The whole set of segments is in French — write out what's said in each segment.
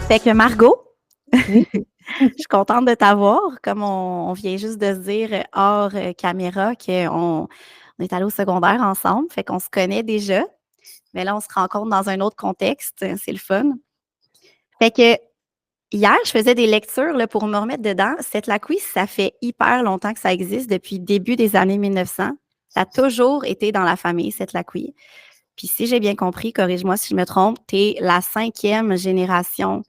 Fait que Margot, Oui. je suis contente de t'avoir. Comme on vient juste de se dire hors caméra qu'on est allés au secondaire ensemble, fait qu'on se connaît déjà. Mais là, on se rencontre dans un autre contexte. C'est le fun. Fait que hier, je faisais des lectures là, pour me remettre dedans. Cette Lacouille, ça fait hyper longtemps que ça existe, depuis le début des années 1900. Ça a toujours été dans la famille, cette Lacouille. Puis si j'ai bien compris, corrige-moi si je me trompe, tu es la 5e génération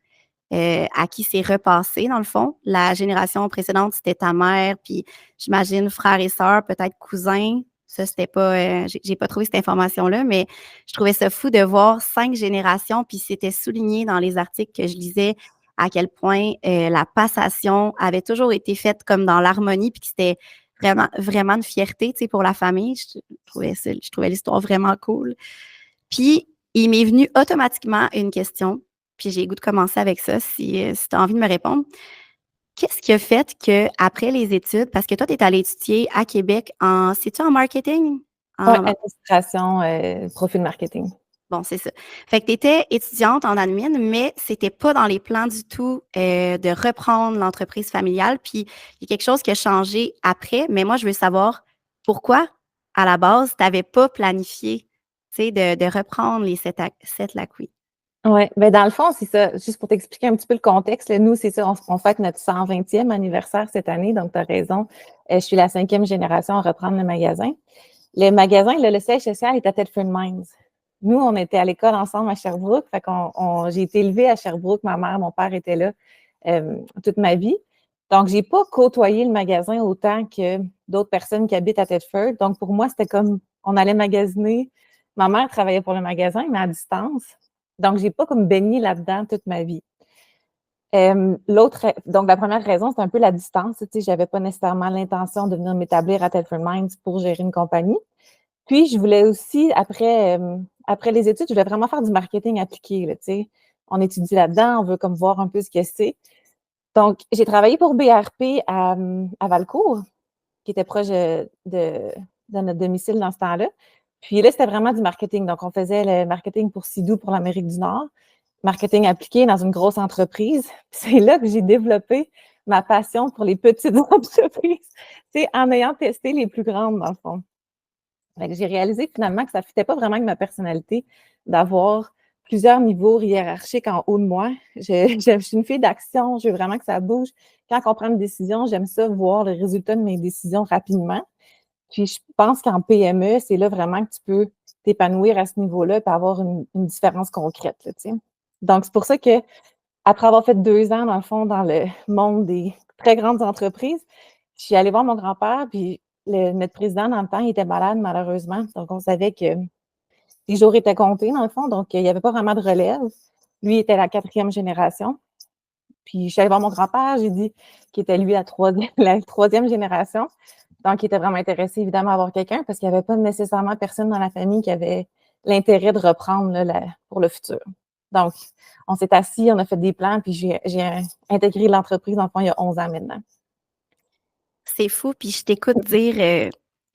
à qui c'est repassé, dans le fond. La génération précédente, c'était ta mère, puis j'imagine frères et sœurs, peut-être cousins. Ça, c'était pas, j'ai pas trouvé cette information-là, mais je trouvais ça fou de voir 5 générations, puis c'était souligné dans les articles que je lisais à quel point la passation avait toujours été faite comme dans l'harmonie, puis que c'était vraiment, vraiment une fierté, tu sais, pour la famille. Je trouvais l'histoire vraiment cool. Puis, il m'est venu automatiquement une question, puis j'ai le goût de commencer avec ça, si tu as envie de me répondre. Qu'est-ce qui a fait qu'après les études, parce que toi, tu es allée étudier à Québec c'est-tu en marketing? Oui, En, administration, profil marketing. bon, c'est ça. Fait que tu étais étudiante en admin, mais c'était pas dans les plans du tout de reprendre l'entreprise familiale. Puis, il y a quelque chose qui a changé après, mais moi, je veux savoir pourquoi, à la base, tu n'avais pas planifié, tu sais, de reprendre les 7 Lacouilles. Oui, ben dans le fond, c'est ça. Juste pour t'expliquer un petit peu le contexte, là, nous, c'est ça, on fête notre 120e anniversaire cette année, donc tu as raison. Je suis la 5e génération à reprendre le magasin. Le magasin, là, le siège social est à Thetford Mines. Nous, on était à l'école ensemble à Sherbrooke, fait j'ai été élevée à Sherbrooke, ma mère, mon père étaient là toute ma vie. Donc, j'ai pas côtoyé le magasin autant que d'autres personnes qui habitent à Thetford. Donc, pour moi, c'était comme on allait magasiner. Ma mère travaillait pour le magasin, mais à distance. Donc, j'ai pas comme baigné là-dedans toute ma vie. Donc, la première raison, c'est un peu la distance. Tu sais, j'avais pas nécessairement l'intention de venir m'établir à Thetford Mines pour gérer une compagnie. Puis, je voulais aussi, après les études, je voulais vraiment faire du marketing appliqué. Là, tu sais. On étudie là-dedans, on veut comme voir un peu ce que c'est. Donc, j'ai travaillé pour BRP à Valcourt, qui était proche de notre domicile dans ce temps-là. Puis là, c'était vraiment du marketing. Donc, on faisait le marketing pour Sidou pour l'Amérique du Nord, marketing appliqué dans une grosse entreprise. Puis c'est là que j'ai développé ma passion pour les petites entreprises, tu sais, en ayant testé les plus grandes, dans le fond. Fait que j'ai réalisé finalement que ça ne fitait pas vraiment avec ma personnalité d'avoir plusieurs niveaux hiérarchiques en haut de moi. Je suis une fille d'action, je veux vraiment que ça bouge. Quand on prend une décision, j'aime ça voir le résultat de mes décisions rapidement. Puis je pense qu'en PME, c'est là vraiment que tu peux t'épanouir à ce niveau-là et avoir une différence concrète. Là, tu sais. Donc, c'est pour ça que après avoir fait 2 ans, dans le fond, dans le monde des très grandes entreprises, je suis allée voir mon grand-père, puis notre président, dans le temps, il était malade, malheureusement. Donc, on savait que les jours étaient comptés, dans le fond. Donc, il n'y avait pas vraiment de relève. Lui était la 4e génération. Puis, je suis allée voir mon grand-père, j'ai dit qu'il était lui la 3e génération. Donc, il était vraiment intéressé, évidemment, à avoir quelqu'un parce qu'il n'y avait pas nécessairement personne dans la famille qui avait l'intérêt de reprendre là, pour le futur. Donc, on s'est assis, on a fait des plans, puis j'ai intégré l'entreprise, en fond, il y a 11 ans maintenant. C'est fou, puis je t'écoute dire,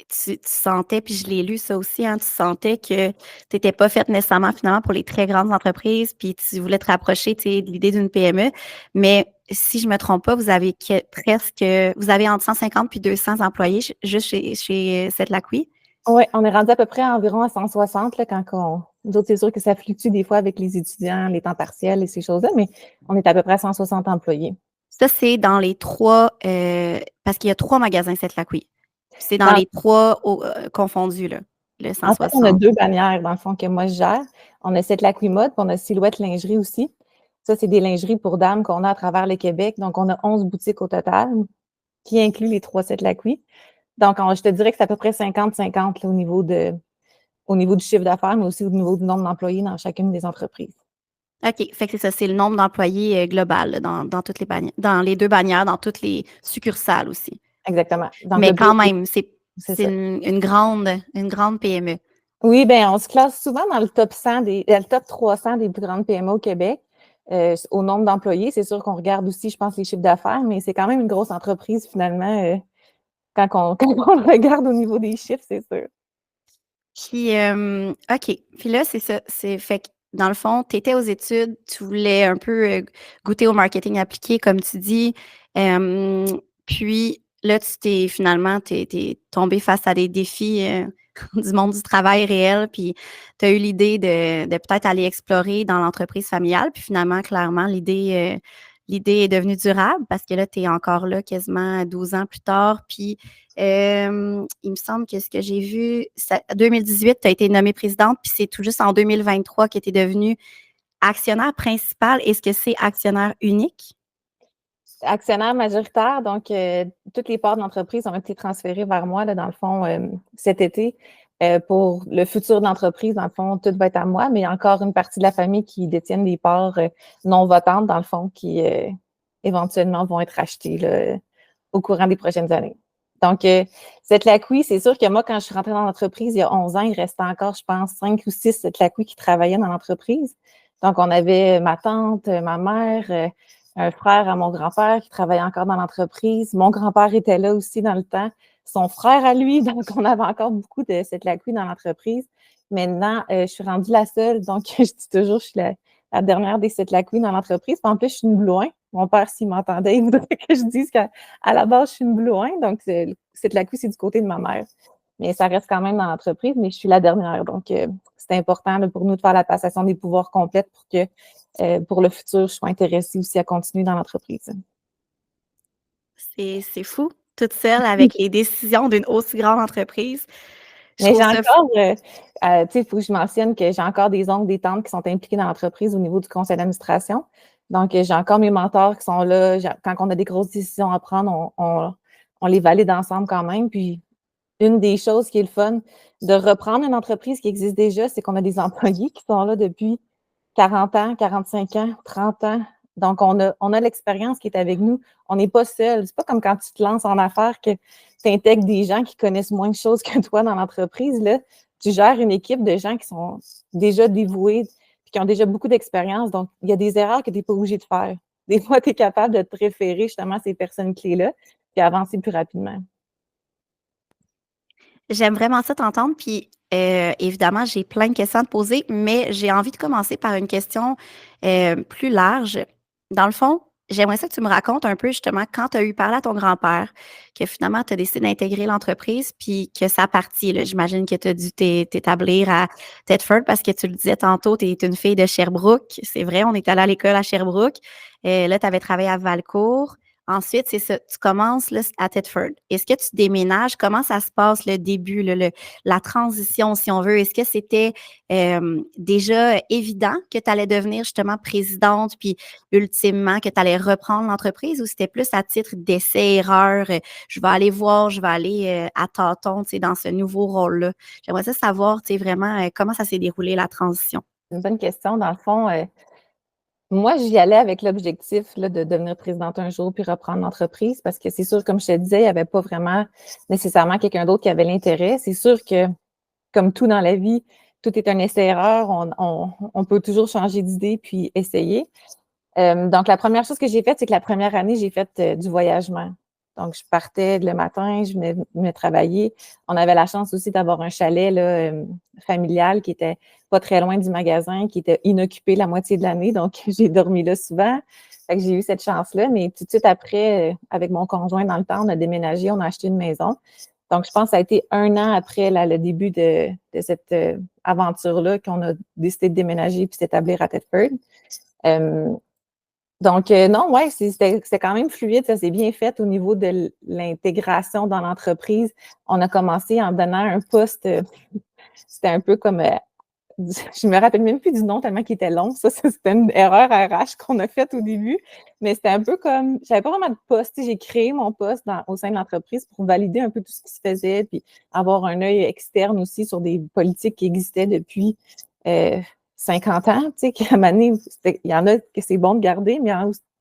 tu sentais, puis je l'ai lu ça aussi, hein, tu sentais que tu n'étais pas faite nécessairement finalement pour les très grandes entreprises, puis tu voulais te rapprocher, tu sais, de l'idée d'une PME. Mais si je me trompe pas, vous avez vous avez entre 150 puis 200 employés juste chez cette Lacouille. Oui, on est rendu à peu près environ à 160 là, nous autres, c'est sûr que ça fluctue des fois avec les étudiants, les temps partiels et ces choses-là, mais on est à peu près à 160 employés. Ça, c'est dans les 3, parce qu'il y a 3 magasins cette Lacouille. C'est dans Dans les 3 confondus, là, le En fait, on a 160. 2 bannières, dans le fond, que moi, je gère. On a cette Lacouille-Mode, puis on a Silhouette Lingerie aussi. Ça, c'est des lingeries pour dames qu'on a à travers le Québec. Donc, on a 11 boutiques au total, qui incluent les 3 sets Lacouille. Donc, je te dirais que c'est à peu près 50-50 au niveau du chiffre d'affaires, mais aussi au niveau du nombre d'employés dans chacune des entreprises. OK, fait que c'est ça, c'est le nombre d'employés global là, dans toutes les bannières, dans les 2 bannières, dans toutes les succursales aussi. Exactement. Donc, Mais le quand bureau, même, c'est c'est ça. une grande PME. Oui, bien, on se classe souvent dans le top 100 le top 300 des plus grandes PME au Québec. Au nombre d'employés, c'est sûr qu'on regarde aussi, je pense, les chiffres d'affaires, mais c'est quand même une grosse entreprise finalement quand on le regarde au niveau des chiffres, c'est sûr. Puis, OK. Puis là, c'est ça. Fait que dans le fond, tu étais aux études, tu voulais un peu goûter au marketing appliqué, comme tu dis. Puis là, finalement, t'es tombé face à des défis du monde du travail réel, puis tu as eu l'idée de peut-être aller explorer dans l'entreprise familiale. Puis finalement, clairement, l'idée est devenue durable parce que là, tu es encore là quasiment 12 ans plus tard. Puis il me semble que ce que j'ai vu, en 2018, tu as été nommée présidente, puis c'est tout juste en 2023 que tu es devenue actionnaire principal. Est-ce que c'est actionnaire unique? Actionnaire majoritaire, donc toutes les parts de l'entreprise ont été transférées vers moi, là, dans le fond, cet été. Pour le futur de l'entreprise, dans le fond, tout va être à moi, mais il y a encore une partie de la famille qui détiennent des parts non votantes, dans le fond, qui éventuellement vont être achetées là, au courant des prochaines années. Donc, cette LACUI, c'est sûr que moi, quand je suis rentrée dans l'entreprise il y a 11 ans, il restait encore, je pense, 5 ou 6 LACUI qui travaillaient dans l'entreprise. Donc, on avait ma tante, ma mère, un frère à mon grand-père qui travaillait encore dans l'entreprise. Mon grand-père était là aussi dans le temps. Son frère à lui, donc on avait encore beaucoup de cette LACUI dans l'entreprise. Maintenant, je suis rendue la seule, donc je dis toujours, je suis la dernière des sept LACUI dans l'entreprise. En plus, je suis une blouin. Mon père, s'il m'entendait, il voudrait que je dise qu'à la base, je suis une blouin. Donc, cette LACUI, c'est du côté de ma mère. Mais ça reste quand même dans l'entreprise, mais je suis la dernière. Donc, c'est important là, pour nous de faire la passation des pouvoirs complète pour que pour le futur, je sois intéressée aussi à continuer dans l'entreprise. C'est fou, toute seule avec les décisions d'une aussi grande entreprise. Je Mais trouve j'ai ça fou. encore, tu sais, il faut que je mentionne que j'ai encore des oncles, des tantes qui sont impliqués dans l'entreprise au niveau du conseil d'administration. Donc, j'ai encore mes mentors qui sont là. Quand on a des grosses décisions à prendre, on les valide ensemble quand même. Puis, une des choses qui est le fun de reprendre une entreprise qui existe déjà, c'est qu'on a des employés qui sont là depuis 40 ans, 45 ans, 30 ans. Donc, on a l'expérience qui est avec nous. On n'est pas seul. C'est pas comme quand tu te lances en affaires que tu intègres des gens qui connaissent moins de choses que toi dans l'entreprise. Là, tu gères une équipe de gens qui sont déjà dévoués et qui ont déjà beaucoup d'expérience. Donc, il y a des erreurs que tu n'es pas obligé de faire. Des fois, tu es capable de te référer justement à ces personnes clés-là puis avancer plus rapidement. J'aime vraiment ça t'entendre, puis évidemment, j'ai plein de questions à te poser, mais j'ai envie de commencer par une question plus large. Dans le fond, j'aimerais ça que tu me racontes un peu justement quand tu as eu parlé à ton grand-père, que finalement tu as décidé d'intégrer l'entreprise, puis que ça a parti. Là. J'imagine que tu as dû t'établir à Thetford parce que tu le disais tantôt, tu es une fille de Sherbrooke. C'est vrai, on est allé à l'école à Sherbrooke. Là, tu avais travaillé à Valcourt. Ensuite, c'est ça, tu commences là, à Thetford. Est-ce que tu déménages? Comment ça se passe le début, la transition, si on veut? Est-ce que c'était déjà évident que tu allais devenir justement présidente, puis ultimement que tu allais reprendre l'entreprise, ou c'était plus à titre d'essai-erreur? Je vais aller voir, je vais aller à tâtons dans ce nouveau rôle-là. J'aimerais ça savoir vraiment comment ça s'est déroulé, la transition. C'est une bonne question. Dans le fond, moi, j'y allais avec l'objectif là, de devenir présidente un jour puis reprendre l'entreprise parce que c'est sûr, comme je te disais, il n'y avait pas vraiment nécessairement quelqu'un d'autre qui avait l'intérêt. C'est sûr que, comme tout dans la vie, tout est un essai-erreur. On peut toujours changer d'idée puis essayer. Donc, la première chose que j'ai faite, c'est que la première année, j'ai fait du voyagement. Donc, je partais le matin, je venais me travailler. On avait la chance aussi d'avoir un chalet là, familial qui était pas très loin du magasin, qui était inoccupé la moitié de l'année. Donc, j'ai dormi là souvent. Fait que j'ai eu cette chance-là. Mais tout de suite après, avec mon conjoint dans le temps, on a déménagé, on a acheté une maison. Donc, je pense que ça a été un an après là, le début de cette aventure-là qu'on a décidé de déménager puis s'établir à Thetford. Donc, non, ouais, c'était quand même fluide, ça s'est bien fait au niveau de l'intégration dans l'entreprise. On a commencé en donnant un poste, c'était un peu comme, je me rappelle même plus du nom tellement qu'il était long. Ça c'était une erreur RH qu'on a faite au début, mais c'était un peu comme, j'avais pas vraiment de poste. J'ai créé mon poste au sein de l'entreprise pour valider un peu tout ce qui se faisait, puis avoir un œil externe aussi sur des politiques qui existaient depuis 50 ans, tu sais, qu'à un moment donné, il y en a que c'est bon de garder, mais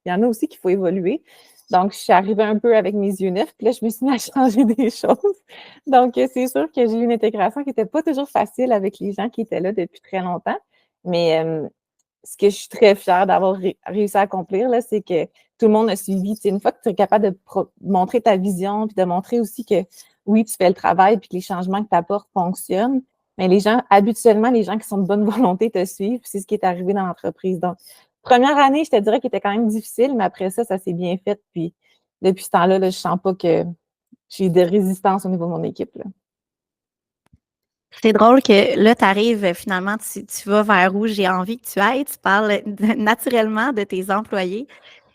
il y en a aussi qu'il faut évoluer. Donc, je suis arrivée un peu avec mes yeux neufs, puis là, je me suis mis à changer des choses. Donc, c'est sûr que j'ai eu une intégration qui n'était pas toujours facile avec les gens qui étaient là depuis très longtemps. Mais ce que je suis très fière d'avoir réussi à accomplir, là, c'est que tout le monde a suivi. Tu sais, une fois que tu es capable de montrer ta vision, puis de montrer aussi que oui, tu fais le travail, puis que les changements que tu apportes fonctionnent, Mais habituellement, les gens qui sont de bonne volonté te suivent. C'est ce qui est arrivé dans l'entreprise. Donc, première année, je te dirais qu'elle était quand même difficile, mais après ça s'est bien fait. Puis, depuis ce temps-là, là, je sens pas que j'ai de résistance au niveau de mon équipe, là. C'est drôle que là, tu arrives, finalement, tu vas vers où j'ai envie que tu ailles. Tu parles naturellement de tes employés.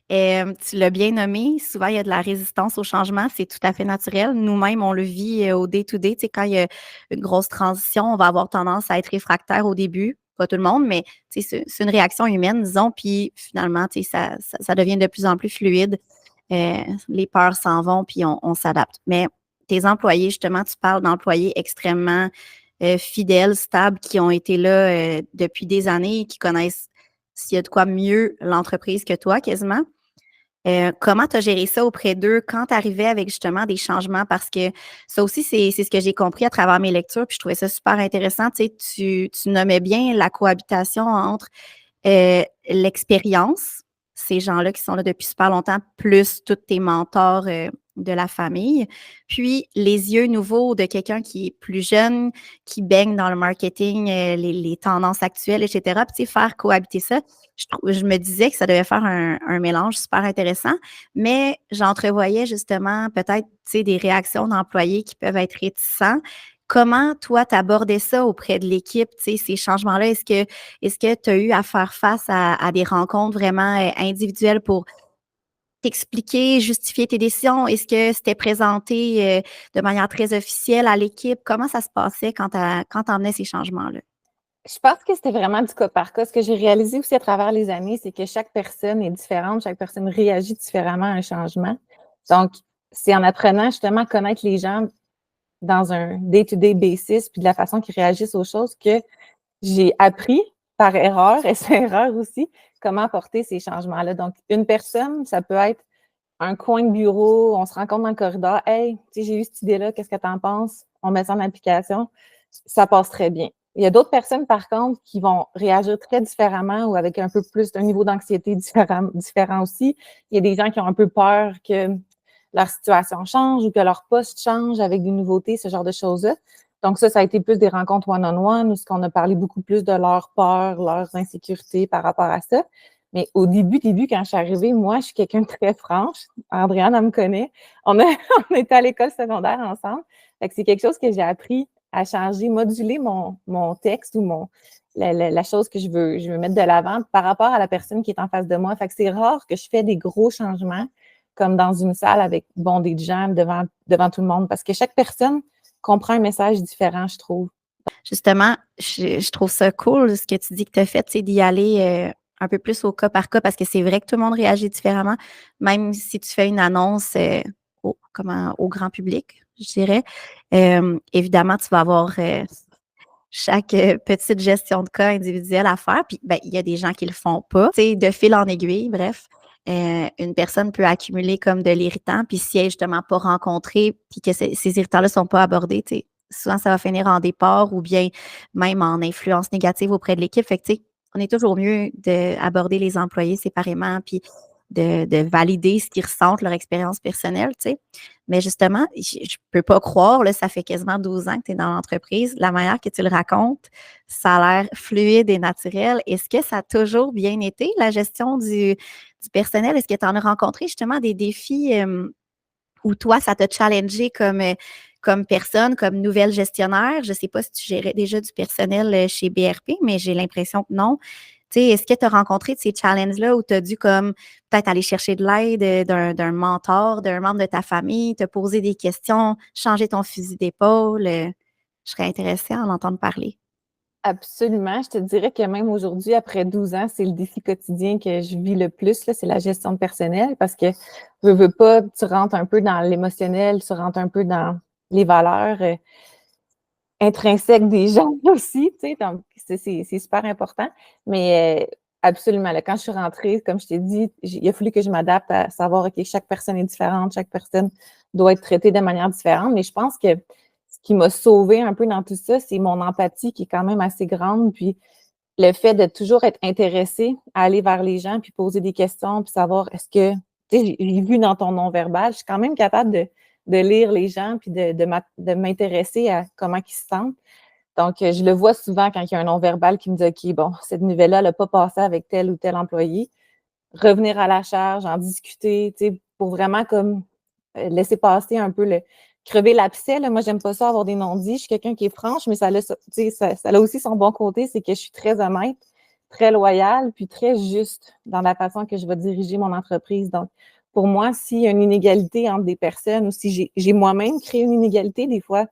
Tu l'as bien nommé, souvent, il y a de la résistance au changement, c'est tout à fait naturel. Nous-mêmes, on le vit au day-to-day. Tu sais, quand il y a une grosse transition, on va avoir tendance à être réfractaire au début. Pas tout le monde, mais tu sais, c'est une réaction humaine, disons. Puis finalement, tu sais, ça devient de plus en plus fluide. Les peurs s'en vont, puis on s'adapte. Mais tes employés, justement, tu parles d'employés extrêmement fidèles, stables, qui ont été là depuis des années, qui connaissent s'il y a de quoi mieux l'entreprise que toi, quasiment. Comment tu as géré ça auprès d'eux quand tu arrivais avec justement des changements? Parce que ça aussi, c'est ce que j'ai compris à travers mes lectures, puis je trouvais ça super intéressant. Tu sais, tu nommais bien la cohabitation entre l'expérience, ces gens-là qui sont là depuis super longtemps, plus tous tes mentors de la famille, puis les yeux nouveaux de quelqu'un qui est plus jeune, qui baigne dans le marketing, les tendances actuelles, etc. Puis, tu sais, faire cohabiter ça, je me disais que ça devait faire un mélange super intéressant, mais j'entrevoyais justement peut-être, tu sais, des réactions d'employés qui peuvent être réticents. Comment, toi, tu abordais ça auprès de l'équipe, tu sais, ces changements-là? Est-ce que tu as eu à faire face à des rencontres vraiment individuelles pour t'expliquer, justifier tes décisions? Est-ce que c'était présenté de manière très officielle à l'équipe? Comment ça se passait quand tu emmenais ces changements-là? Je pense que c'était vraiment du cas par cas. Ce que j'ai réalisé aussi à travers les années, c'est que chaque personne est différente, chaque personne réagit différemment à un changement. Donc, c'est en apprenant justement à connaître les gens dans un day-to-day basis, puis de la façon qu'ils réagissent aux choses, que j'ai appris par erreur, et c'est erreur aussi, comment apporter ces changements-là. Donc, une personne, ça peut être un coin de bureau, on se rencontre dans le corridor, hey, tu sais, j'ai eu cette idée-là, qu'est-ce que tu en penses? On met ça en application, ça passe très bien. Il y a d'autres personnes, par contre, qui vont réagir très différemment ou avec un peu plus d'un niveau d'anxiété différent aussi. Il y a des gens qui ont un peu peur que leur situation change ou que leur poste change avec des nouveautés, ce genre de choses-là. Donc ça a été plus des rencontres one-on-one où on a parlé beaucoup plus de leurs peurs, leurs insécurités par rapport à ça. Mais au début, quand je suis arrivée, moi, je suis quelqu'un de très franche. Andréane, elle me connaît. On, a, on était à l'école secondaire ensemble. Fait que c'est quelque chose que j'ai appris à changer, moduler mon texte ou la chose que je veux mettre de l'avant par rapport à la personne qui est en face de moi. Fait que c'est rare que je fais des gros changements comme dans une salle avec des gens devant tout le monde parce que chaque personne comprend un message différent, je trouve. Justement, je trouve ça cool ce que tu dis que tu as fait, c'est d'y aller un peu plus au cas par cas parce que c'est vrai que tout le monde réagit différemment, même si tu fais une annonce au grand public, je dirais. Évidemment, tu vas avoir chaque petite gestion de cas individuelle à faire. Puis, ben, il y a des gens qui le font pas. Tu sais, de fil en aiguille, bref. Une personne peut accumuler comme de l'irritant, puis si elle n'est justement pas rencontrée, puis que ces irritants-là ne sont pas abordés, tu sais, souvent ça va finir en départ ou bien même en influence négative auprès de l'équipe. Fait que, tu sais, on est toujours mieux d'aborder les employés séparément, puis de valider ce qu'ils ressentent, leur expérience personnelle, tu sais. Mais justement, je ne peux pas croire, là, ça fait quasiment 12 ans que tu es dans l'entreprise. La manière que tu le racontes, ça a l'air fluide et naturel. Est-ce que ça a toujours bien été, la gestion du personnel? Est-ce que tu en as rencontré justement des défis où toi, ça t'a challengé comme personne, comme nouvelle gestionnaire? Je ne sais pas si tu gérais déjà du personnel chez BRP, mais j'ai l'impression que non. Tu sais, est-ce que tu as rencontré de ces challenges-là où tu as dû comme peut-être aller chercher de l'aide d'un mentor, d'un membre de ta famille, te poser des questions, changer ton fusil d'épaule? Je serais intéressée à en entendre parler. Absolument. Je te dirais que même aujourd'hui, après 12 ans, c'est le défi quotidien que je vis le plus, là, c'est la gestion de personnel parce que veux pas, tu rentres un peu dans l'émotionnel, tu rentres un peu dans les valeurs intrinsèques des gens aussi, tu sais, donc c'est super important. Mais absolument, là, quand je suis rentrée, comme je t'ai dit, il a fallu que je m'adapte à savoir, OK, chaque personne est différente, chaque personne doit être traitée de manière différente. Mais je pense que ce qui m'a sauvée un peu dans tout ça, c'est mon empathie qui est quand même assez grande. Puis le fait de toujours être intéressé à aller vers les gens, puis poser des questions, puis savoir est-ce que, tu sais, j'ai vu dans ton non-verbal, je suis quand même capable de lire les gens, puis de m'intéresser à comment ils se sentent. Donc, je le vois souvent quand il y a un non-verbal qui me dit, OK, bon, cette nouvelle-là, elle n'a pas passé avec tel ou tel employé. Revenir à la charge, en discuter, tu sais, pour vraiment comme laisser passer un peu crever l'abcès. Moi, j'aime pas ça avoir des non-dits. Je suis quelqu'un qui est franche, mais ça a aussi son bon côté, c'est que je suis très honnête, très loyale, puis très juste dans la façon que je vais diriger mon entreprise. Donc, pour moi, s'il y a une inégalité entre des personnes ou si j'ai moi-même créé une inégalité, des fois,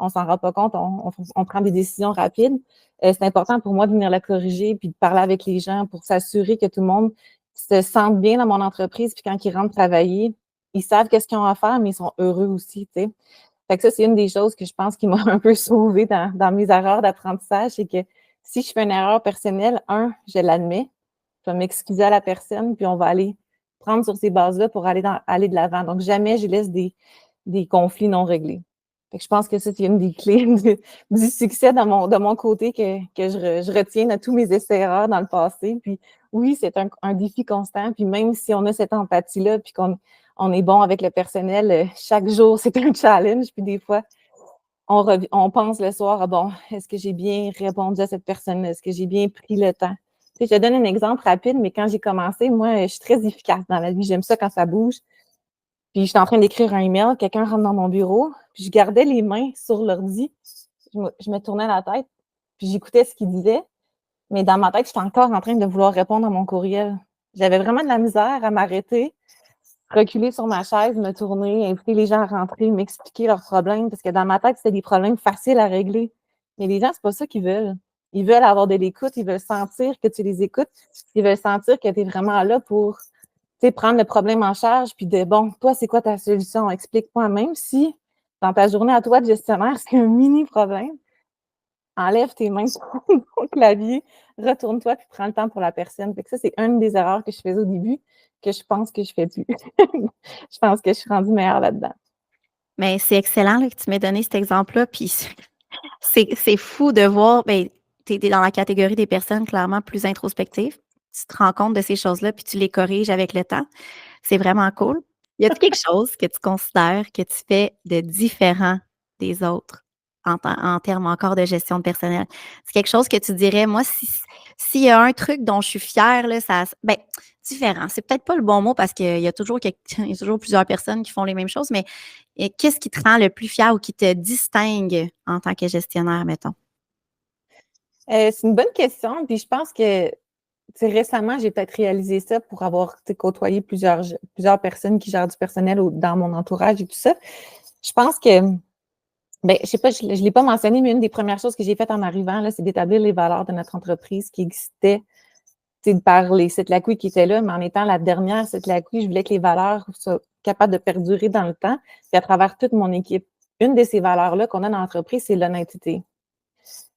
on s'en rend pas compte, on prend des décisions rapides. C'est important pour moi de venir la corriger puis de parler avec les gens pour s'assurer que tout le monde se sentent bien dans mon entreprise, puis quand ils rentrent travailler, ils savent qu'est-ce qu'ils ont à faire, mais ils sont heureux aussi, tu sais. Fait que ça, c'est une des choses que je pense qui m'a un peu sauvée dans mes erreurs d'apprentissage, c'est que si je fais une erreur personnelle, je l'admets, je vais m'excuser à la personne, puis on va aller prendre sur ces bases-là pour aller de l'avant. Donc, jamais je laisse des conflits non réglés. Fait que je pense que ça, c'est une des clés du succès de mon côté que je retiens de tous mes essais-erreurs dans le passé. Puis oui, c'est un défi constant. Puis même si on a cette empathie-là, puis qu'on est bon avec le personnel, chaque jour, c'est un challenge. Puis des fois, on pense le soir, ah bon, est-ce que j'ai bien répondu à cette personne? Est-ce que j'ai bien pris le temps? Tu sais, je te donne un exemple rapide, mais quand j'ai commencé, moi, je suis très efficace dans la vie. J'aime ça quand ça bouge. Puis, j'étais en train d'écrire un email, quelqu'un rentre dans mon bureau, puis je gardais les mains sur l'ordi. Je me tournais la tête, puis j'écoutais ce qu'il disait, mais dans ma tête, j'étais encore en train de vouloir répondre à mon courriel. J'avais vraiment de la misère à m'arrêter, reculer sur ma chaise, me tourner, inviter les gens à rentrer, m'expliquer leurs problèmes, parce que dans ma tête, c'était des problèmes faciles à régler. Mais les gens, c'est pas ça qu'ils veulent. Ils veulent avoir de l'écoute, ils veulent sentir que tu les écoutes, ils veulent sentir que tu es vraiment là pour prendre le problème en charge, puis bon, toi, c'est quoi ta solution? Explique-moi, même si dans ta journée à toi de gestionnaire, c'est un mini problème, enlève tes mains sur ton clavier, retourne-toi, puis prends le temps pour la personne. Fait que ça, c'est une des erreurs que je faisais au début, que je pense que je fais plus. Je pense que je suis rendue meilleure là-dedans. Mais c'est excellent là, que tu m'aies donné cet exemple-là. Puis c'est fou de voir, ben, tu es dans la catégorie des personnes clairement plus introspectives. Tu te rends compte de ces choses-là, puis tu les corriges avec le temps. C'est vraiment cool. Y a-t-il quelque chose que tu considères que tu fais de différent des autres en termes encore de gestion de personnel? C'est quelque chose que tu dirais, moi, s'il y a un truc dont je suis fière, là, ben, différent. C'est peut-être pas le bon mot parce qu'il y a toujours, il y a toujours plusieurs personnes qui font les mêmes choses, mais qu'est-ce qui te rend le plus fier ou qui te distingue en tant que gestionnaire, mettons? C'est une bonne question, puis je pense que récemment, j'ai peut-être réalisé ça pour avoir côtoyé plusieurs personnes qui gèrent du personnel dans mon entourage et tout ça. Je pense que, ben, je sais pas, je ne l'ai pas mentionné, mais une des premières choses que j'ai faites en arrivant, là, c'est d'établir les valeurs de notre entreprise qui existaient par les Setlaqui qui étaient là, mais en étant la dernière Setlaqui, je voulais que les valeurs soient capables de perdurer dans le temps, puis à travers toute mon équipe. Une de ces valeurs-là qu'on a dans l'entreprise, c'est l'honnêteté.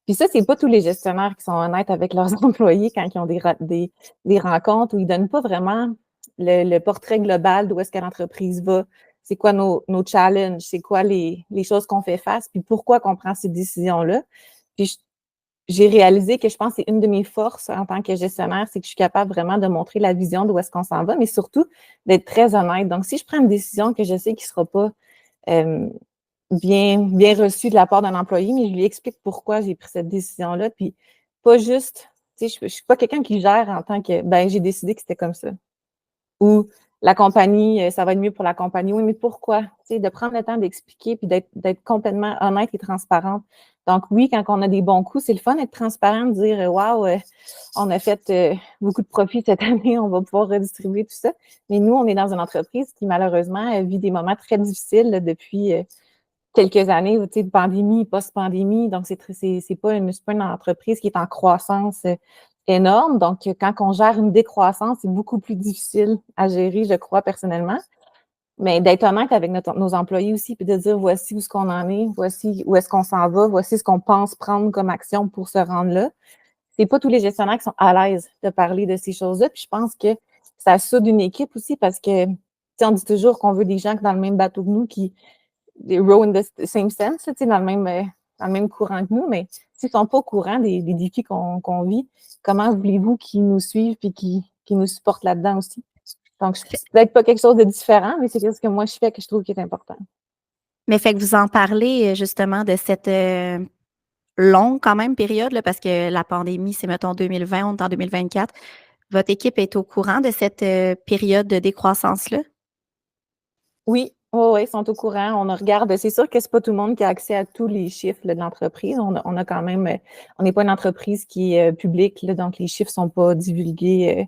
Puis ça, c'est pas tous les gestionnaires qui sont honnêtes avec leurs employés quand ils ont des rencontres où ils donnent pas vraiment le portrait global d'où est-ce que l'entreprise va, c'est quoi nos challenges, c'est quoi les choses qu'on fait face, puis pourquoi qu'on prend ces décisions-là. Puis j'ai réalisé que je pense que c'est une de mes forces en tant que gestionnaire, c'est que je suis capable vraiment de montrer la vision d'où est-ce qu'on s'en va, mais surtout d'être très honnête. Donc, si je prends une décision que je sais qui ne sera pas bien reçue de la part d'un employé, mais je lui explique pourquoi j'ai pris cette décision-là, puis pas juste, tu sais, je ne suis pas quelqu'un qui gère en tant que, ben, j'ai décidé que c'était comme ça. Ou la compagnie, ça va être mieux pour la compagnie. Oui, mais pourquoi? Tu sais, de prendre le temps d'expliquer puis d'être complètement honnête et transparente. Donc, oui, quand on a des bons coups, c'est le fun d'être transparent, de dire waouh, on a fait beaucoup de profits cette année, on va pouvoir redistribuer tout ça. Mais nous, on est dans une entreprise qui, malheureusement, vit des moments très difficiles là, depuis quelques années, tu sais, de pandémie, post-pandémie. Donc, c'est pas une entreprise qui est en croissance énorme. Donc, quand on gère une décroissance, c'est beaucoup plus difficile à gérer, je crois, personnellement. Mais d'être honnête avec nos employés aussi, puis de dire voici où est-ce qu'on en est, voici où est-ce qu'on s'en va, voici ce qu'on pense prendre comme action pour se rendre là. C'est pas tous les gestionnaires qui sont à l'aise de parler de ces choses-là. Puis je pense que ça soude une équipe aussi parce que, tu sais, on dit toujours qu'on veut des gens qui dans le même bateau que nous, qui row in the same sense, tu sais, dans le même courant que nous, mais s'ils ne sont pas au courant des défis qu'on vit, comment voulez-vous qu'ils nous suivent et qu'ils nous supportent là-dedans aussi? Donc, c'est peut-être pas quelque chose de différent, mais c'est quelque chose que moi, je fais que je trouve qui est important. Mais fait que vous en parlez justement de cette longue quand même période, là, parce que la pandémie, c'est, mettons, 2020, on est en 2024. Votre équipe est au courant de cette période de décroissance-là? Oui, oui, oui, ils sont au courant. On regarde. C'est sûr que c'est pas tout le monde qui a accès à tous les chiffres là, de l'entreprise. On a quand même, on n'est pas une entreprise qui est publique, là, donc les chiffres sont pas divulgués.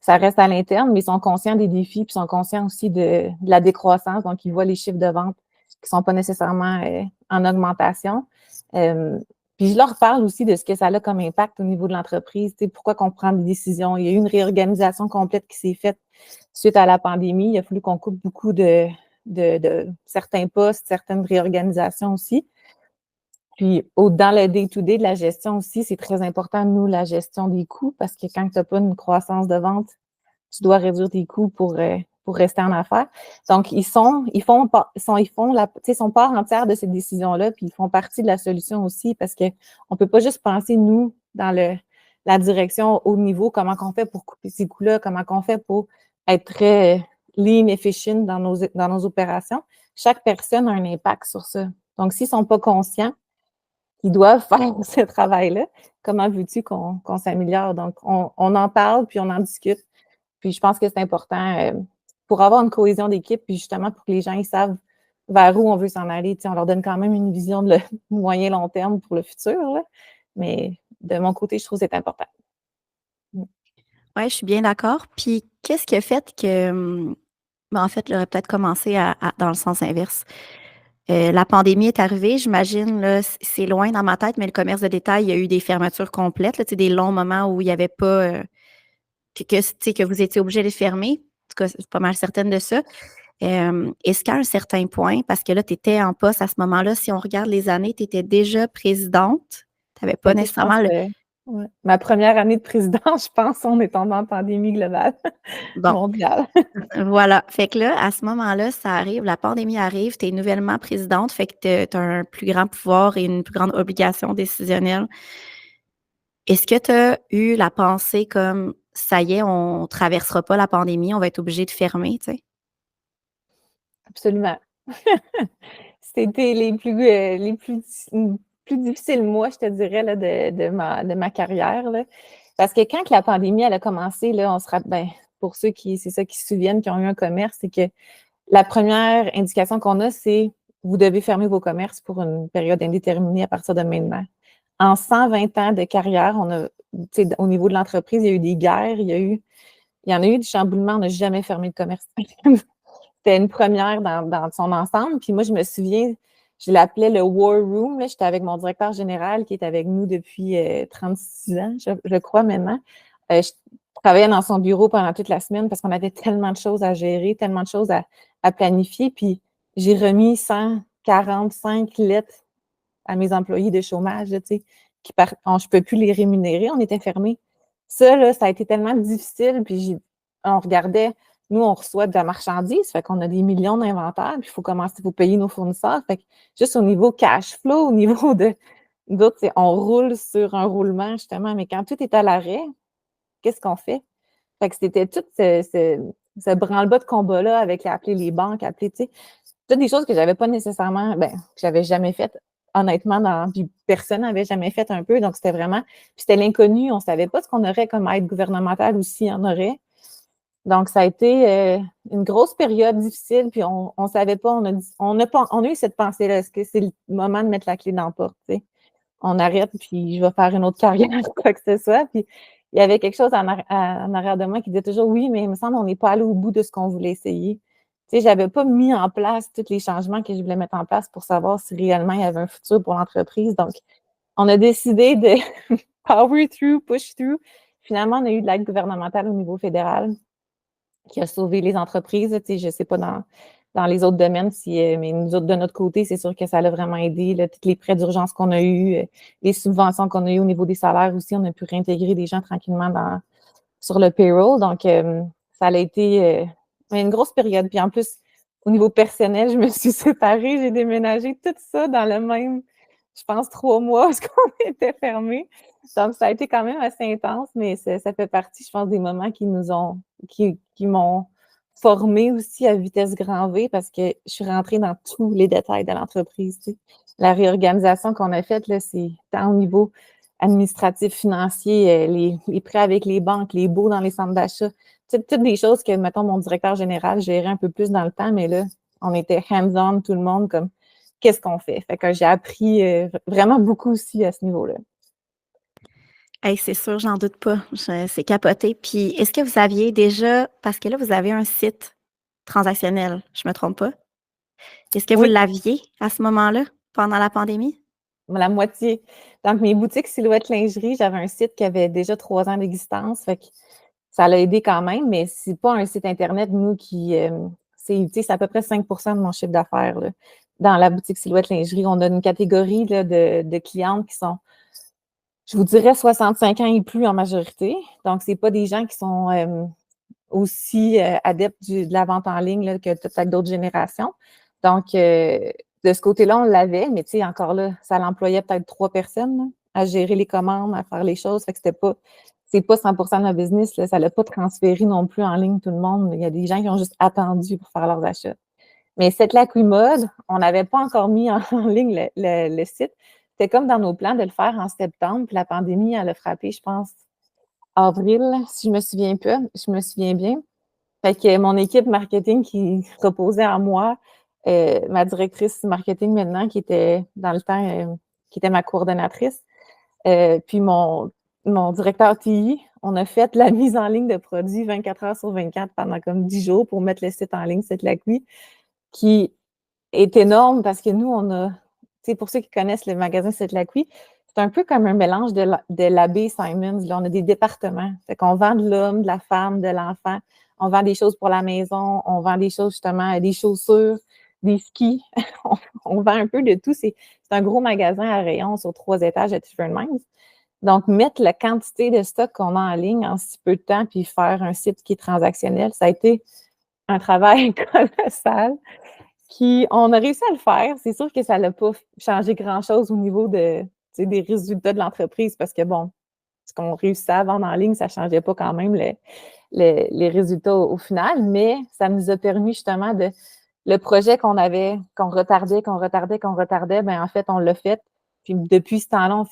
Ça reste à l'interne, mais ils sont conscients des défis, puis ils sont conscients aussi de la décroissance. Donc, ils voient les chiffres de vente qui sont pas nécessairement en augmentation. Euh, Puis je leur parle aussi de ce que ça a comme impact au niveau de l'entreprise. Tu sais, pourquoi qu'on prend des décisions. Il y a eu une réorganisation complète qui s'est faite suite à la pandémie. Il a fallu qu'on coupe beaucoup de certains postes, certaines réorganisations aussi. Puis dans le day-to-day de la gestion aussi, c'est très important, nous, la gestion des coûts, parce que quand tu n'as pas une croissance de vente, tu dois réduire tes coûts pour rester en affaires. Donc, ils font part entière de ces décisions-là, puis ils font partie de la solution aussi, parce qu'on ne peut pas juste penser, nous, dans la direction haut niveau, comment on fait pour couper ces coûts-là, comment on fait pour être très lean, efficient dans nos opérations. Chaque personne a un impact sur ça. Donc, s'ils ne sont pas conscients qu'ils doivent faire ce travail-là, comment veux-tu qu'on s'améliore? Donc, on en parle, puis on en discute. Puis je pense que c'est important pour avoir une cohésion d'équipe, puis justement pour que les gens ils savent vers où on veut s'en aller. Tu sais, on leur donne quand même une vision de moyen-long terme pour le futur, là. Mais de mon côté, je trouve que c'est important. Oui, je suis bien d'accord. Puis qu'est-ce qui a fait que, ben, en fait, j'aurais peut-être commencé dans le sens inverse. La pandémie est arrivée, j'imagine, là, c'est loin dans ma tête, mais le commerce de détail, il y a eu des fermetures complètes, là, tu sais, des longs moments où il n'y avait pas, tu sais, que vous étiez obligé de fermer. En tout cas, c'est pas mal certaine de ça. Est-ce qu'à un certain point, parce que là, tu étais en poste à ce moment-là, si on regarde les années, tu étais déjà présidente, tu n'avais Ça a pas été, je pense, nécessairement le... ouais, ma première année de présidence, je pense, on est tombé en pandémie globale Bon, mondiale. voilà. Fait que là, à ce moment-là, ça arrive, la pandémie arrive, tu es nouvellement présidente, fait que tu as un plus grand pouvoir et une plus grande obligation décisionnelle. Est-ce que tu as eu la pensée comme ça y est, on ne traversera pas la pandémie, on va être obligé de fermer, tu sais? Absolument. C'était les plus difficiles mois, je te dirais, là, de ma carrière, là. Parce que quand la pandémie elle a commencé, là, on se rappelle, ben, pour ceux c'est ça, qui se souviennent, qui ont eu un commerce, c'est que la première indication qu'on a, c'est vous devez fermer vos commerces pour une période indéterminée à partir de maintenant. En 120 ans de carrière, au niveau de l'entreprise, il y a eu des guerres, il y en a eu du chamboulement, on n'a jamais fermé de commerce. C'était une première dans son ensemble. Puis moi, je me souviens, je l'appelais le War Room. J'étais avec mon directeur général qui est avec nous depuis 36 ans, je crois maintenant. Je travaillais dans son bureau pendant toute la semaine parce qu'on avait tellement de choses à gérer, tellement de choses à planifier. Puis j'ai remis 145 lettres à mes employés de chômage, tu sais, je ne peux plus les rémunérer, on était fermés. Ça, là, ça a été tellement difficile, puis on regardait, nous, on reçoit de la marchandise, fait qu'on a des millions d'inventaires, puis il faut commencer, il faut payer nos fournisseurs. Fait que juste au niveau cash flow, au niveau d'autres, on roule sur un roulement, justement, mais quand tout est à l'arrêt, qu'est-ce qu'on fait? Fait que c'était tout ce branle-bas de combat-là avec appeler les banques, appeler, tu sais, toutes des choses que j'avais pas nécessairement, que j'avais jamais faites, honnêtement, puis personne n'avait jamais fait un peu. Donc, c'était vraiment, puis c'était l'inconnu. On savait pas ce qu'on aurait comme aide gouvernementale ou s'il y en aurait. Donc, ça a été une grosse période difficile, puis on savait pas, on a eu cette pensée-là, est-ce que c'est le moment de mettre la clé dans la porte, tu sais? On arrête, puis je vais faire une autre carrière, quoi que ce soit. Puis il y avait quelque chose en arrière de moi qui disait toujours oui, mais il me semble qu'on n'est pas allé au bout de ce qu'on voulait essayer. Tu sais, je n'avais pas mis en place tous les changements que je voulais mettre en place pour savoir si réellement il y avait un futur pour l'entreprise. Donc, on a décidé de power through, push through. Finalement, on a eu de l'aide gouvernementale au niveau fédéral qui a sauvé les entreprises. Tu sais, je ne sais pas dans les autres domaines, mais nous autres, de notre côté, c'est sûr que ça l'a vraiment aidé. Là, tous les prêts d'urgence qu'on a eus, les subventions qu'on a eues au niveau des salaires aussi, on a pu réintégrer des gens tranquillement sur le payroll. Donc, ça a été une grosse période. Puis en plus, au niveau personnel, je me suis séparée, j'ai déménagé tout ça dans le même, je pense, 3 mois parce qu'on était fermés. Donc, ça a été quand même assez intense, mais ça fait partie, je pense, des moments qui m'ont formée aussi à vitesse grand V parce que je suis rentrée dans tous les détails de l'entreprise. Tu sais. La réorganisation qu'on a faite, là, c'est tant au niveau administratif, financier, les prêts avec les banques, les baux dans les centres d'achat, toutes des choses que, mettons, mon directeur général gérait un peu plus dans le temps, mais là, on était hands-on, tout le monde, comme qu'est-ce qu'on fait? Fait que j'ai appris vraiment beaucoup aussi à ce niveau-là. Hey, c'est sûr, j'en doute pas. C'est capoté. Puis, est-ce que vous aviez déjà, parce que là, vous avez un site transactionnel, je me trompe pas? Est-ce que vous Oui, l'aviez à ce moment-là, pendant la pandémie? la moitié. Donc, mes boutiques Silhouette Lingerie, j'avais un site qui avait déjà 3 ans d'existence. Fait que ça l'a aidé quand même, mais c'est pas un site Internet, nous, qui. C'est à peu près 5 de mon chiffre d'affaires. Là. Dans la boutique Silhouette Lingerie, on a une catégorie là, de clientes qui sont, je vous dirais, 65 ans et plus en majorité. Donc, c'est pas des gens qui sont aussi adeptes de la vente en ligne là, que peut-être d'autres générations. Donc, de ce côté-là, on l'avait, mais tu sais, encore là, ça l'employait peut-être 3 personnes là, à gérer les commandes, à faire les choses. Fait que c'est pas 100 de notre business. Là, ça l'a pas transféré non plus en ligne tout le monde. Il y a des gens qui ont juste attendu pour faire leurs achats. Mais cette Lacui Mode, on n'avait pas encore mis en ligne le site. C'était comme dans nos plans de le faire en septembre, puis la pandémie, elle a frappé, je pense, avril, si je me souviens pas, je me souviens bien. Fait que mon équipe marketing qui reposait en moi, ma directrice marketing maintenant, qui était dans le temps, qui était ma coordonnatrice, puis mon directeur TI, on a fait la mise en ligne de produits 24 heures sur 24 pendant comme 10 jours pour mettre le site en ligne, cette Lacui, qui est énorme parce que nous, on a, tu sais, pour ceux qui connaissent le magasin Cette Lacui, c'est un peu comme un mélange de l'abbé Simons. Là, on a des départements. Fait qu'on vend de l'homme, de la femme, de l'enfant. On vend des choses pour la maison. On vend des choses, justement, des chaussures, des skis. on vend un peu de tout. C'est un gros magasin à rayons sur 3 étages à Different Minds. Donc, mettre la quantité de stock qu'on a en ligne en si peu de temps puis faire un site qui est transactionnel, ça a été un travail colossal on a réussi à le faire. C'est sûr que ça n'a pas changé grand-chose au niveau des résultats de l'entreprise parce que, bon, ce qu'on réussissait à vendre en ligne, ça ne changeait pas quand même les résultats au final, mais ça nous a permis justement le projet qu'on retardait, bien, en fait, on l'a fait. Puis depuis ce temps-là,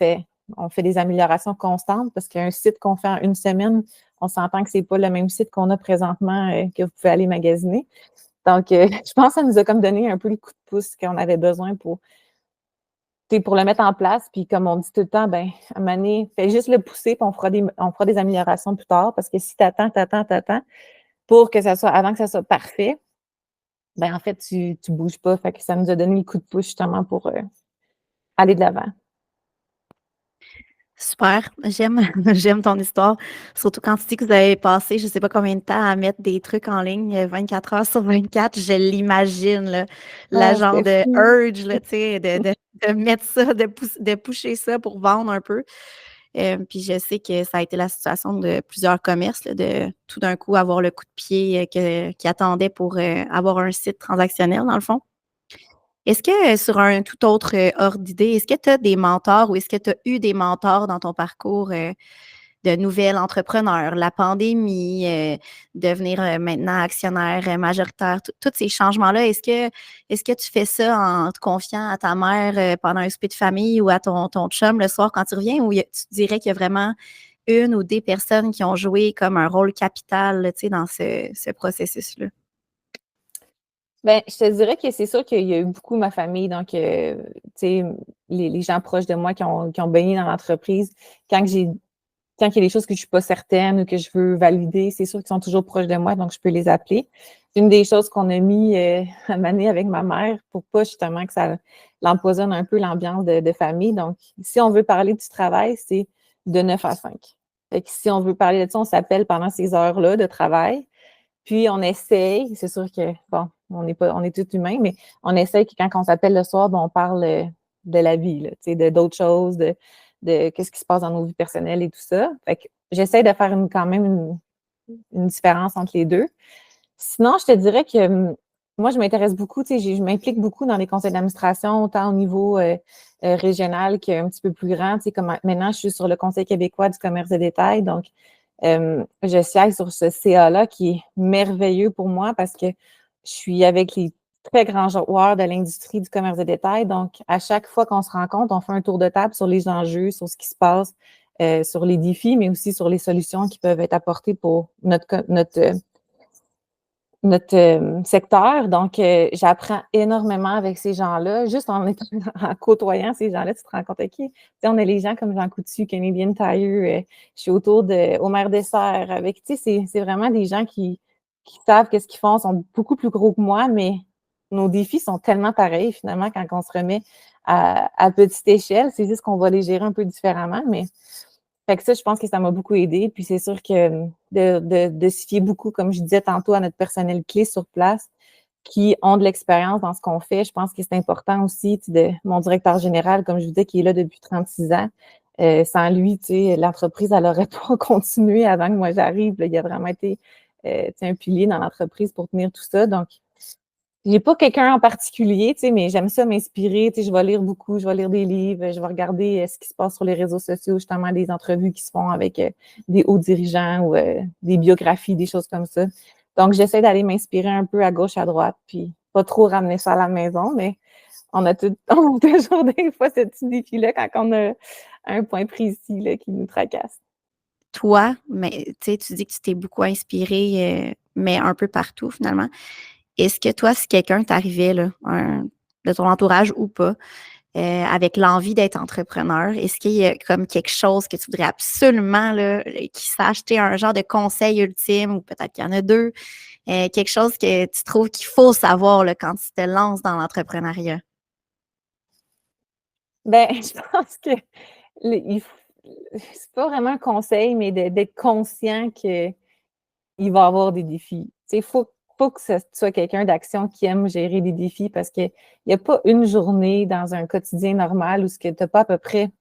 on fait des améliorations constantes parce qu'un site qu'on fait en une semaine, on s'entend que ce n'est pas le même site qu'on a présentement que vous pouvez aller magasiner. Donc, je pense que ça nous a comme donné un peu le coup de pouce qu'on avait besoin pour le mettre en place. Puis, comme on dit tout le temps, ben, à un moment donné, fais juste le pousser, puis on fera des améliorations plus tard. Parce que si tu attends, pour que ça soit, avant que ça soit parfait, ben, en fait, tu bouges pas. Fait que ça nous a donné le coup de pouce justement pour aller de l'avant. Super, j'aime j'aime ton histoire, surtout quand tu dis que vous avez passé je ne sais pas combien de temps à mettre des trucs en ligne, 24 heures sur 24, je l'imagine là, la Ah, genre c'était de fou. urge là, tu sais, de mettre ça, de pusher ça pour vendre un peu. Puis je sais que ça a été la situation de plusieurs commerces là, de tout d'un coup avoir le coup de pied, qui attendait pour, avoir un site transactionnel dans le fond. Est-ce que, sur un tout autre, ordre d'idée, est-ce que tu as des mentors ou est-ce que tu as eu des mentors dans ton parcours, de nouvel entrepreneur? La pandémie, devenir, maintenant actionnaire, majoritaire, tous ces changements-là, est-ce que tu fais ça en te confiant à ta mère, pendant un souper de famille ou à ton chum le soir quand tu reviens ou tu dirais qu'il y a vraiment une ou des personnes qui ont joué comme un rôle capital, là, tu sais, dans ce processus-là? Ben, je te dirais que c'est sûr qu'il y a eu beaucoup ma famille, donc, tu sais, les gens proches de moi qui ont baigné dans l'entreprise. Quand que j'ai Quand il y a des choses que je ne suis pas certaine ou que je veux valider, c'est sûr qu'ils sont toujours proches de moi, donc je peux les appeler. C'est une des choses qu'on a mis à maner avec ma mère pour pas justement que ça l'empoisonne un peu l'ambiance de famille. Donc, si on veut parler du travail, c'est de 9 à 5. Fait que si on veut parler de ça, on s'appelle pendant ces heures-là de travail. Puis on essaye, c'est sûr que, bon, on est tous humains, mais on essaye que quand on s'appelle le soir, ben, on parle de la vie, là, tu sais, d'autres choses, de qu'est-ce qui se passe dans nos vies personnelles et tout ça. Fait que j'essaie de faire quand même une différence entre les deux. Sinon, je te dirais que moi, je m'intéresse beaucoup, tu sais, je m'implique beaucoup dans les conseils d'administration, autant au niveau régional qu'un petit peu plus grand. Tu sais, comme maintenant, je suis sur le Conseil québécois du commerce de détail. Donc, Je siège sur ce CA-là qui est merveilleux pour moi parce que je suis avec les très grands joueurs de l'industrie du commerce de détail. Donc, à chaque fois qu'on se rencontre, on fait un tour de table sur les enjeux, sur ce qui se passe, sur les défis, mais aussi sur les solutions qui peuvent être apportées pour notre secteur. Donc, j'apprends énormément avec ces gens-là. Juste en côtoyant ces gens-là, tu te rends compte, OK, tu sais, on a les gens comme Jean Coutu, Canadian Tire, je suis autour de Omer Dessert avec, tu sais, c'est vraiment des gens qui savent qu'est-ce qu'ils font, sont beaucoup plus gros que moi, mais nos défis sont tellement pareils, finalement, quand on se remet à petite échelle. C'est juste qu'on va les gérer un peu différemment, mais fait que ça, je pense que ça m'a beaucoup aidé. Puis c'est sûr que de se fier beaucoup, comme je disais tantôt, à notre personnel clé sur place, qui ont de l'expérience dans ce qu'on fait. Je pense que c'est important aussi de mon directeur général, comme je vous disais, qui est là depuis 36 ans. Sans lui, tu sais, l'entreprise, elle n'aurait pas continué avant que moi j'arrive. Là. Il a vraiment été un pilier dans l'entreprise pour tenir tout ça. Donc, j'ai pas quelqu'un en particulier, tu sais, mais j'aime ça m'inspirer. Tu sais, je vais lire beaucoup, je vais lire des livres, je vais regarder ce qui se passe sur les réseaux sociaux, justement, des entrevues qui se font avec des hauts dirigeants ou des biographies, des choses comme ça. Donc, j'essaie d'aller m'inspirer un peu à gauche, à droite, puis pas trop ramener ça à la maison, mais on a toujours des fois ce petit défi-là quand on a un point précis là, qui nous tracasse. Toi, mais tu sais, tu dis que tu t'es beaucoup inspiré, mais un peu partout finalement. Est-ce que toi, si quelqu'un t'arrivait là, de ton entourage ou pas, avec l'envie d'être entrepreneur, est-ce qu'il y a comme quelque chose que tu voudrais absolument là, qu'il sache, tu sais, un genre de conseil ultime, ou peut-être qu'il y en a deux, quelque chose que tu trouves qu'il faut savoir là, quand tu te lances dans l'entrepreneuriat? Ben, je pense que c'est pas vraiment un conseil, mais d'être conscient qu'il va y avoir des défis. Tu sais, faut que tu sois quelqu'un d'action qui aime gérer des défis parce qu'il n'y a pas une journée dans un quotidien normal où tu n'as pas à peu près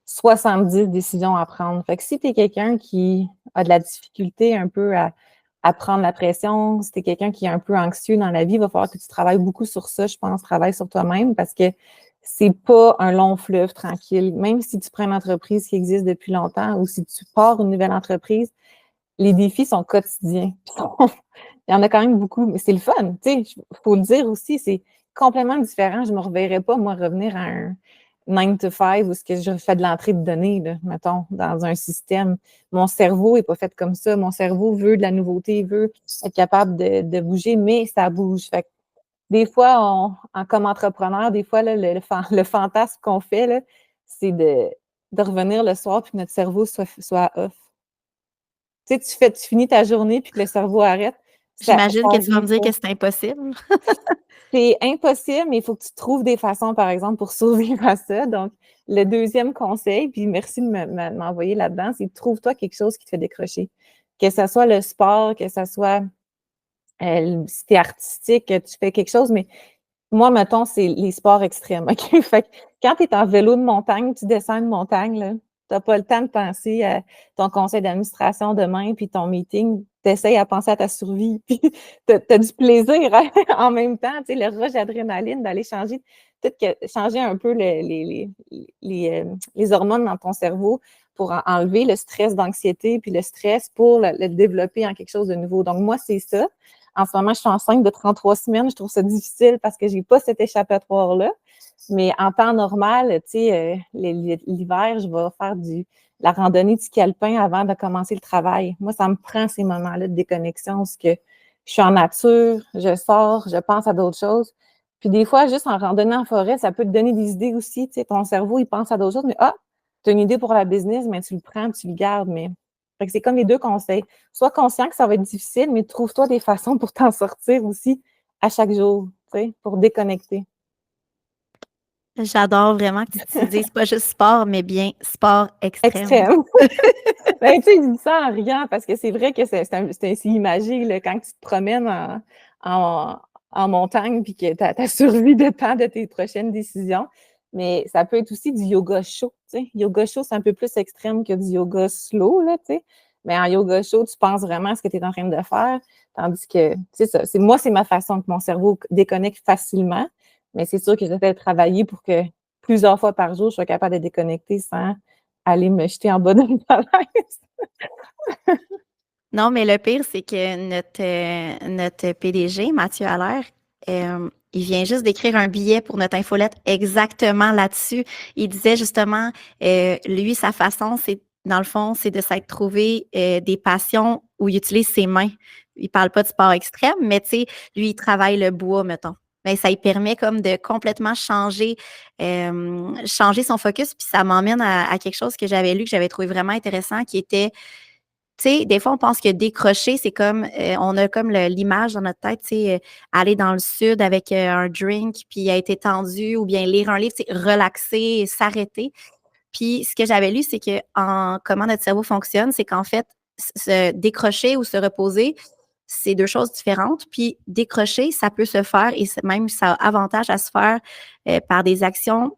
70 décisions à prendre. Fait que si tu es quelqu'un qui a de la difficulté un peu à prendre la pression, si tu es quelqu'un qui est un peu anxieux dans la vie, il va falloir que tu travailles beaucoup sur ça, je pense, travaille sur toi-même parce que c'est pas un long fleuve tranquille. Même si tu prends une entreprise qui existe depuis longtemps ou si tu pars une nouvelle entreprise, les défis sont quotidiens. Il y en a quand même beaucoup, mais c'est le fun. Tu sais, il faut le dire aussi, c'est complètement différent. Je ne me reverrais pas, moi, revenir à un 9 to 5 où ce que je fais de l'entrée de données, là, mettons, dans un système. Mon cerveau n'est pas fait comme ça. Mon cerveau veut de la nouveauté, veut être capable de bouger, mais ça bouge. Fait que des fois, comme entrepreneur, des fois, là, le fantasme qu'on fait, là, c'est de revenir le soir puis que notre cerveau soit off. Tu sais, tu finis ta journée puis que le cerveau arrête, ça J'imagine que tu vas vient me dire pas. que c'est impossible. C'est impossible, mais il faut que tu trouves des façons, par exemple, pour survivre à ça. Donc, le deuxième conseil, puis merci de m'envoyer là-dedans, c'est trouve-toi quelque chose qui te fait décrocher. Que ce soit le sport, que ce soit si tu es artistique, que tu fais quelque chose, mais moi, mettons, c'est les sports extrêmes. OK? Fait que quand tu es en vélo de montagne, tu descends une montagne, tu n'as pas le temps de penser à ton conseil d'administration demain, puis ton meeting. Tu essaies à penser à ta survie, puis tu as du plaisir hein, en même temps. Tu sais, le rush d'adrénaline, d'aller changer, peut-être changer un peu les hormones dans ton cerveau pour enlever le stress d'anxiété, puis le stress pour le développer en quelque chose de nouveau. Donc, moi, c'est ça. En ce moment, je suis enceinte de 33 semaines. Je trouve ça difficile parce que j'ai pas cet échappatoire-là. Mais en temps normal, tu sais, l'hiver, je vais faire la randonnée du ski alpin avant de commencer le travail. Moi, ça me prend ces moments-là de déconnexion parce que je suis en nature, je sors, je pense à d'autres choses. Puis des fois, juste en randonnée en forêt, ça peut te donner des idées aussi. Tu sais, ton cerveau, il pense à d'autres choses, mais tu as une idée pour la business, mais tu le prends, tu le gardes. Mais fait que c'est comme les deux conseils. Sois conscient que ça va être difficile, mais trouve-toi des façons pour t'en sortir aussi à chaque jour, tu sais, pour déconnecter. J'adore vraiment que tu utilises pas juste sport, mais bien sport extrême. Extrême. Ben, tu sais, je dis ça en riant parce que c'est vrai que c'est ainsi imagé là, quand tu te promènes en, en montagne puis que ta survie dépend de tes prochaines décisions. Mais ça peut être aussi du yoga chaud. Tu sais. Yoga chaud, c'est un peu plus extrême que du yoga slow, là, tu sais. Mais en yoga chaud, tu penses vraiment à ce que tu es en train de faire. Tandis que, c'est ça. Moi, c'est ma façon que mon cerveau déconnecte facilement. Mais c'est sûr que j'essaie de travailler pour que plusieurs fois par jour, je sois capable de déconnecter sans aller me jeter en bas d'une falaise. Non, mais le pire, c'est que notre PDG, Mathieu Allaire, il vient juste d'écrire un billet pour notre infolette exactement là-dessus. Il disait justement, lui, sa façon, c'est, dans le fond, c'est de s'être trouvé des passions où il utilise ses mains. Il parle pas de sport extrême, mais tu sais, lui, il travaille le bois, mettons. Mais ça lui permet comme de complètement changer son focus. Puis ça m'emmène à quelque chose que j'avais lu, que j'avais trouvé vraiment intéressant, qui était tu sais, des fois, on pense que décrocher, c'est comme, on a comme l'image dans notre tête, tu sais, aller dans le sud avec un drink, puis être étendu, ou bien lire un livre, tu sais, relaxer, s'arrêter. Puis, ce que j'avais lu, c'est que comment notre cerveau fonctionne, c'est qu'en fait, se décrocher ou se reposer, c'est deux choses différentes. Puis, décrocher, ça peut se faire, et même ça a avantage à se faire par des actions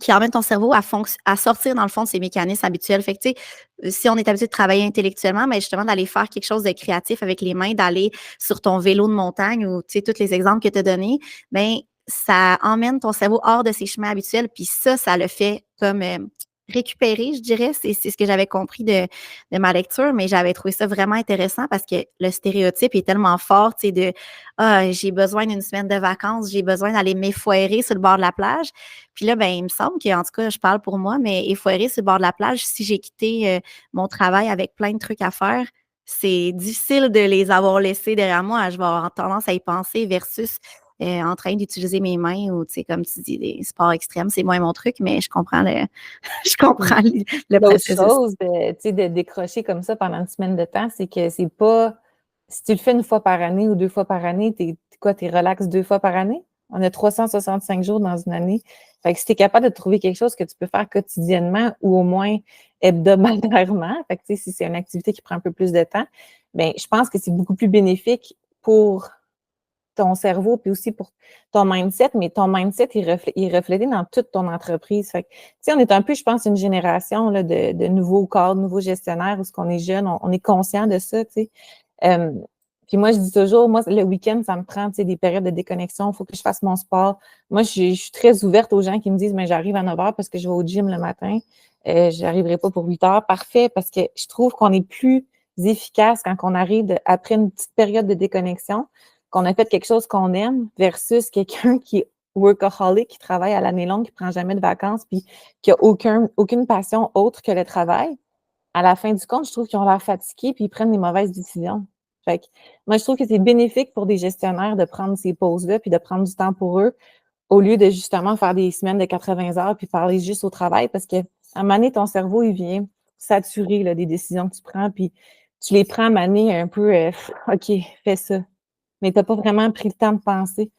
qui emmène ton cerveau à sortir, dans le fond, de ses mécanismes habituels. Fait que, tu sais, si on est habitué de travailler intellectuellement, mais justement, d'aller faire quelque chose de créatif avec les mains, d'aller sur ton vélo de montagne ou, tu sais, tous les exemples que tu as donnés, bien, ça emmène ton cerveau hors de ses chemins habituels. Puis ça le fait comme récupérer, je dirais. C'est ce que j'avais compris de ma lecture, mais j'avais trouvé ça vraiment intéressant parce que le stéréotype est tellement fort, tu sais, de ah, j'ai besoin d'une semaine de vacances, j'ai besoin d'aller m'effoirer sur le bord de la plage. Puis là, ben, il me semble qu'en tout cas, je parle pour moi, mais effoirer sur le bord de la plage, si j'ai quitté mon travail avec plein de trucs à faire, c'est difficile de les avoir laissés derrière moi. Je vais avoir tendance à y penser versus en train d'utiliser mes mains ou, tu sais, comme tu dis, des sports extrêmes, c'est moins mon truc, mais je comprends je comprends le L'autre processus. chose, tu sais, de décrocher comme ça pendant une semaine de temps, c'est que c'est pas si tu le fais une fois par année ou 2 fois par année, t'es relax 2 fois par année? On a 365 jours dans une année. Fait que si tu es capable de trouver quelque chose que tu peux faire quotidiennement ou au moins hebdomadairement, fait que tu sais, si c'est une activité qui prend un peu plus de temps, bien, je pense que c'est beaucoup plus bénéfique pour ton cerveau, puis aussi pour ton mindset, mais ton mindset est reflété dans toute ton entreprise. Fait que, tu sais, on est un peu, je pense, une génération là, de nouveaux cadres, nouveaux gestionnaires, où ce qu'on est jeune, on est conscient de ça, tu sais. Euh, puis moi, je dis toujours, moi, le week-end, ça me prend, tu sais, des périodes de déconnexion, il faut que je fasse mon sport. Moi, je suis très ouverte aux gens qui me disent, mais j'arrive à 9 heures parce que je vais au gym le matin. Je n'arriverai pas pour 8 heures. Parfait, parce que je trouve qu'on est plus efficace quand on arrive après une petite période de déconnexion, qu'on a fait quelque chose qu'on aime versus quelqu'un qui est workaholic, qui travaille à l'année longue, qui ne prend jamais de vacances, puis qui n'a aucune passion autre que le travail. À la fin du compte, je trouve qu'ils ont l'air fatigués puis ils prennent des mauvaises décisions. Fait que, moi, je trouve que c'est bénéfique pour des gestionnaires de prendre ces pauses-là puis de prendre du temps pour eux au lieu de justement faire des semaines de 80 heures puis parler juste au travail parce que à un moment donné, ton cerveau, il vient saturer là, des décisions que tu prends puis tu les prends à un moment donné un peu OK, fais ça. Mais tu n'as pas vraiment pris le temps de penser. Tu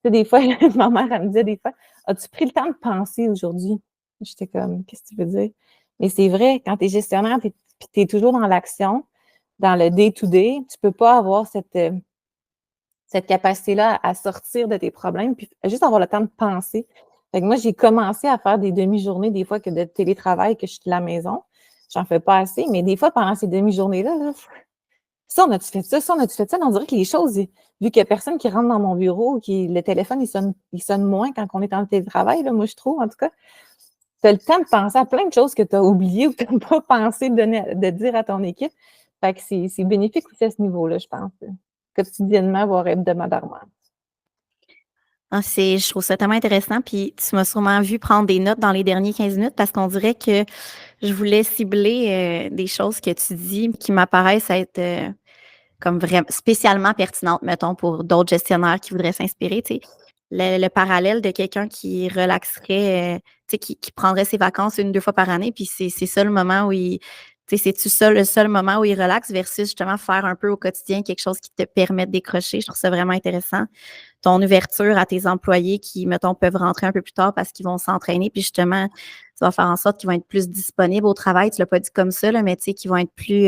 sais, des fois, ma mère, elle me disait des fois, as-tu pris le temps de penser aujourd'hui? J'étais comme, qu'est-ce que tu veux dire? Mais c'est vrai, quand tu es gestionnaire, tu es toujours dans l'action, dans le day-to-day, tu ne peux pas avoir cette capacité-là à sortir de tes problèmes, puis juste avoir le temps de penser. Fait que moi, j'ai commencé à faire des demi-journées, des fois, que de télétravail, que je suis de la maison. J'en fais pas assez, mais des fois, pendant ces demi-journées-là, là, ça, on a-tu fait ça? Ça, on a-tu fait ça? On dirait que les choses, vu qu'il n'y a personne qui rentre dans mon bureau, le téléphone, il sonne moins quand on est en télétravail, là, moi, je trouve, en tout cas. Tu as le temps de penser à plein de choses que tu as oubliées ou que tu n'as pas pensé de dire à ton équipe. Fait que c'est bénéfique aussi à ce niveau-là, je pense, quotidiennement, voire hebdomadairement. Ah, je trouve ça tellement intéressant. Puis tu m'as sûrement vu prendre des notes dans les derniers 15 minutes parce qu'on dirait que je voulais cibler des choses que tu dis qui m'apparaissent être comme vraiment spécialement pertinentes, mettons, pour d'autres gestionnaires qui voudraient s'inspirer. Tu sais. Le parallèle de quelqu'un qui relaxerait, tu sais, qui prendrait ses vacances 1 ou 2 fois par année, puis c'est ça le moment où il. Tu sais, c'est-tu ça le seul moment où il relaxe versus justement faire un peu au quotidien quelque chose qui te permet de décrocher. Je trouve ça vraiment intéressant ton ouverture à tes employés qui, mettons, peuvent rentrer un peu plus tard parce qu'ils vont s'entraîner. Puis justement, tu vas faire en sorte qu'ils vont être plus disponibles au travail. Tu ne l'as pas dit comme ça, là, mais tu sais, qu'ils vont être plus,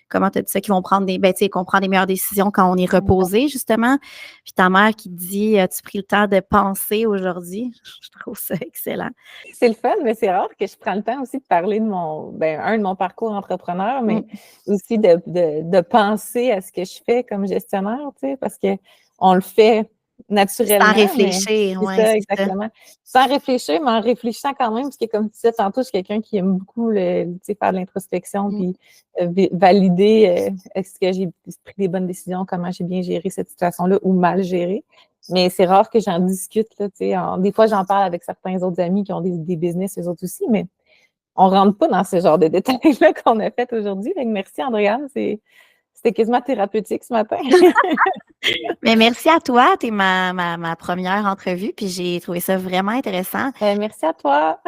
comment tu as dit ça, qu'ils vont prendre des, ben, tu sais, qu'on prend des meilleures décisions quand on est reposé, justement. Puis ta mère qui te dit, as-tu pris le temps de penser aujourd'hui? Je trouve ça excellent. C'est le fun, mais c'est rare que je prends le temps aussi de parler de de mon parcours entrepreneur, mais aussi de penser à ce que je fais comme gestionnaire, tu sais, parce que on le fait naturellement. Sans Mais réfléchir, c'est ouais, ça, c'est ça. exactement. Sans réfléchir, mais en réfléchissant quand même, parce que comme tu disais tantôt, je suis quelqu'un qui aime beaucoup faire de l'introspection, Mmh. puis valider est-ce que j'ai pris des bonnes décisions, comment j'ai bien géré cette situation-là ou mal géré. Mais c'est rare que j'en discute. Là, des fois, j'en parle avec certains autres amis qui ont des business, eux autres aussi, mais on ne rentre pas dans ce genre de détails-là qu'on a fait aujourd'hui. Merci, Andréane. C'était quasiment thérapeutique ce matin. Mais merci à toi, tu es ma première entrevue, puis j'ai trouvé ça vraiment intéressant. Merci à toi.